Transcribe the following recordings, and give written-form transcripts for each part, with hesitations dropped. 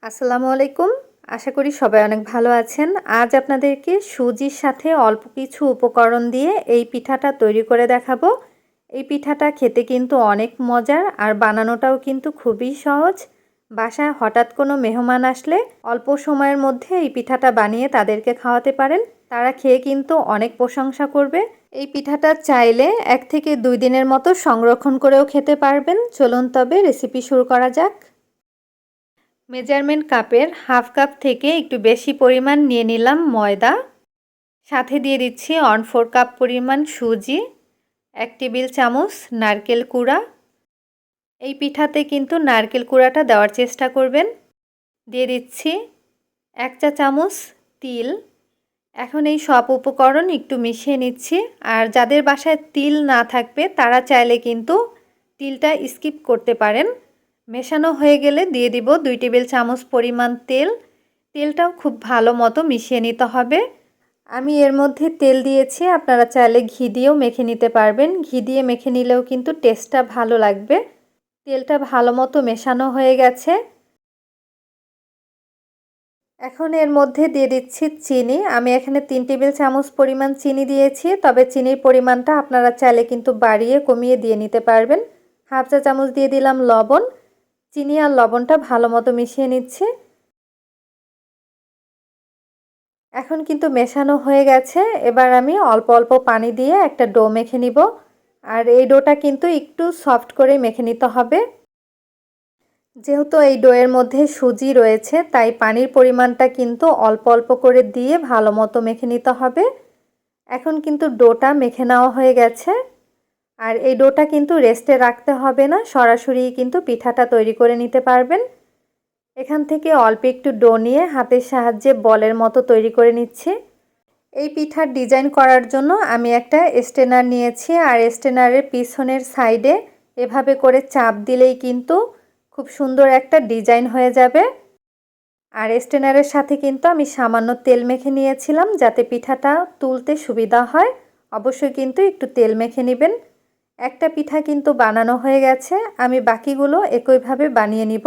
আসসালামু আলাইকুম। আশা করি সবাই অনেক ভালো আছেন। আজ আপনাদেরকে সুজির সাথে অল্প কিছু উপকরণ দিয়ে এই পিঠাটা তৈরি করে দেখাবো। এই পিঠাটা খেতে কিন্তু অনেক মজার আর বানানোটাও কিন্তু খুবই সহজ। বাসায় হঠাৎ কোনো মেহমান আসলে অল্প সময়ের মধ্যে এই পিঠাটা বানিয়ে তাদেরকে খাওয়াতে পারেন। তারা খেয়ে কিন্তু অনেক প্রশংসা করবে। এই পিঠাটা চাইলে 1 থেকে 2 দিনের মতো সংরক্ষণ করেও খেতে পারবেন। চলুন তবে রেসিপি শুরু করা যাক। মেজারমেন্ট কাপের হাফ কাপ থেকে একটু বেশি পরিমাণ নিয়ে নিলাম ময়দা, সাথে দিয়ে দিচ্ছি 1/4 কাপ পরিমাণ সুজি, 1 টেবিল চামচ নারকেল কুড়া। এই পিঠাতে কিন্তু নারকেল কুড়াটা দেওয়ার চেষ্টা করবেন। দিয়ে দিচ্ছি 1 চা চামচ তিল। এখন এই সব উপকরণ একটু মিশিয়ে নিচ্ছি। আর যাদের বাসায় তিল না থাকবে তারা চাইলে কিন্তু তিলটা স্কিপ করতে পারেন। মেশানো হয়ে গেলে দিয়ে দিব 2 টেবিল চামচ পরিমাণ তেল। তেলটাও খুব ভালো মতো মিশিয়ে নিতে হবে। আমি এর মধ্যে তেল দিয়েছি, আপনারা চাইলে ঘি দিয়েও মেখে নিতে পারবেন। ঘি দিয়ে মেখে নিলেও কিন্তু টেস্টটা ভালো লাগবে। তেলটা ভালো মতো মেশানো হয়ে গেছে। এখন এর মধ্যে দিয়ে দিচ্ছি চিনি। আমি এখানে 3 টেবিল চামচ পরিমাণ চিনি দিয়েছি, তবে চিনির পরিমাণটা আপনারা চাইলে কিন্তু বাড়িয়ে কমিয়ে দিয়ে নিতে পারবেন। হাফ চা চামচ দিয়ে দিলাম লবণ। চিনি আর লবণটা ভালো মতো মিশিয়ে নিচ্ছি। এখন কিন্তু মেশানো হয়ে গেছে। এবার আমি অল্প অল্প পানি দিয়ে একটা ডো মেখে নিব। আর এই ডোটা কিন্তু একটু সফট করে মেখে নিতে হবে। যেহেতু এই ডোয়ের মধ্যে সুজি রয়েছে তাই পানির পরিমাণটা কিন্তু অল্প অল্প করে দিয়ে ভালো মতো মেখে নিতে হবে। এখন কিন্তু ডোটা মেখে নেওয়া হয়ে গেছে। আর এই ডোটা কিন্তু রেস্টে রাখতে হবে না, সরাসরি কিন্তু পিঠাটা তৈরি করে নিতে পারবেন। এখান থেকে অল্প একটু ডো নিয়ে হাতের সাহায্যে বলের মতো তৈরি করে নিচ্ছি। এই পিঠার ডিজাইন করার জন্য আমি একটা স্ট্রেনার নিয়েছি, আর স্ট্রেনারের পিছনের সাইডে এভাবে করে চাপ দিলেই কিন্তু খুব সুন্দর একটা ডিজাইন হয়ে যাবে। আর স্ট্রেনারের সাথে কিন্তু আমি সামান্য তেল মেখে নিয়েছিলাম যাতে পিঠাটা তুলতে সুবিধা হয়। অবশ্যই কিন্তু একটু তেল মেখে নেবেন। একটা পিঠা কিন্তু বানানো হয়ে গেছে, আমি বাকিগুলো একইভাবে বানিয়ে নিব।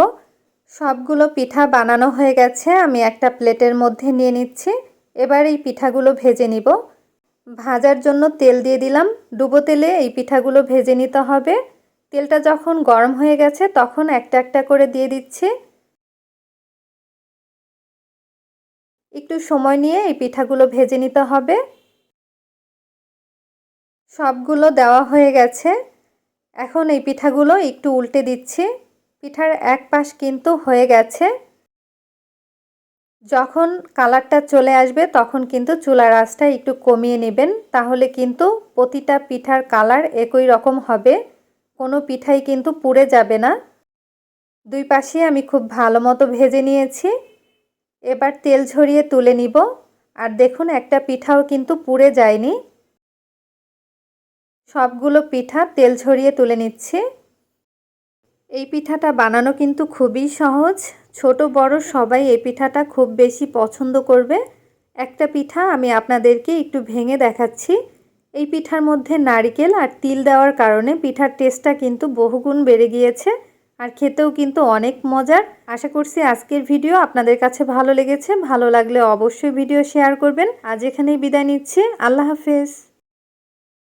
সবগুলো পিঠা বানানো হয়ে গেছে, আমি একটা প্লেটের মধ্যে নিয়ে নিচ্ছি। এবার এই পিঠাগুলো ভেজে নিব। ভাজার জন্য তেল দিয়ে দিলাম। ডুবো তেলে এই পিঠাগুলো ভেজে নিতে হবে। তেলটা যখন গরম হয়ে গেছে তখন একটা একটা করে দিয়ে দিচ্ছি। একটু সময় নিয়ে এই পিঠাগুলো ভেজে নিতে হবে। সবগুলো দেওয়া হয়ে গেছে। এখন এই পিঠাগুলো একটু উল্টে দিচ্ছি। পিঠার এক পাশ কিন্তু হয়ে গেছে। যখন কালারটা চলে আসবে তখন কিন্তু চুলার আঁচটা একটু কমিয়ে নেবেন, তাহলে কিন্তু প্রতিটা পিঠার কালার একই রকম হবে, কোনো পিঠাই কিন্তু পুড়ে যাবে না। দুই পাশে আমি খুব ভালো মতো ভেজে নিয়েছি। এবার তেল ঝরিয়ে তুলে নিব। আর দেখুন একটা পিঠাও কিন্তু পুড়ে যায়নি। সবগুলো পিঠা তেল ঝরিয়ে তুলে নিচ্ছি। এই পিঠাটা বানানো কিন্তু খুবই সহজ। ছোট বড় সবাই এই পিঠাটা খুব বেশি পছন্দ করবে। একটা পিঠা আমি আপনাদেরকে একটু ভেঙে দেখাচ্ছি। এই পিঠার মধ্যে নারকেল আর তিল দেওয়ার কারণে পিঠার টেস্টটা কিন্তু বহুগুণ বেড়ে গিয়েছে। আর খেতেও কিন্তু অনেক মজার। আশা করছি আজকের ভিডিও আপনাদের কাছে ভালো লেগেছে। ভালো লাগলে অবশ্যই ভিডিও শেয়ার করবেন। আজ এখানেই বিদায় নিচ্ছি। আল্লাহ হাফেজ।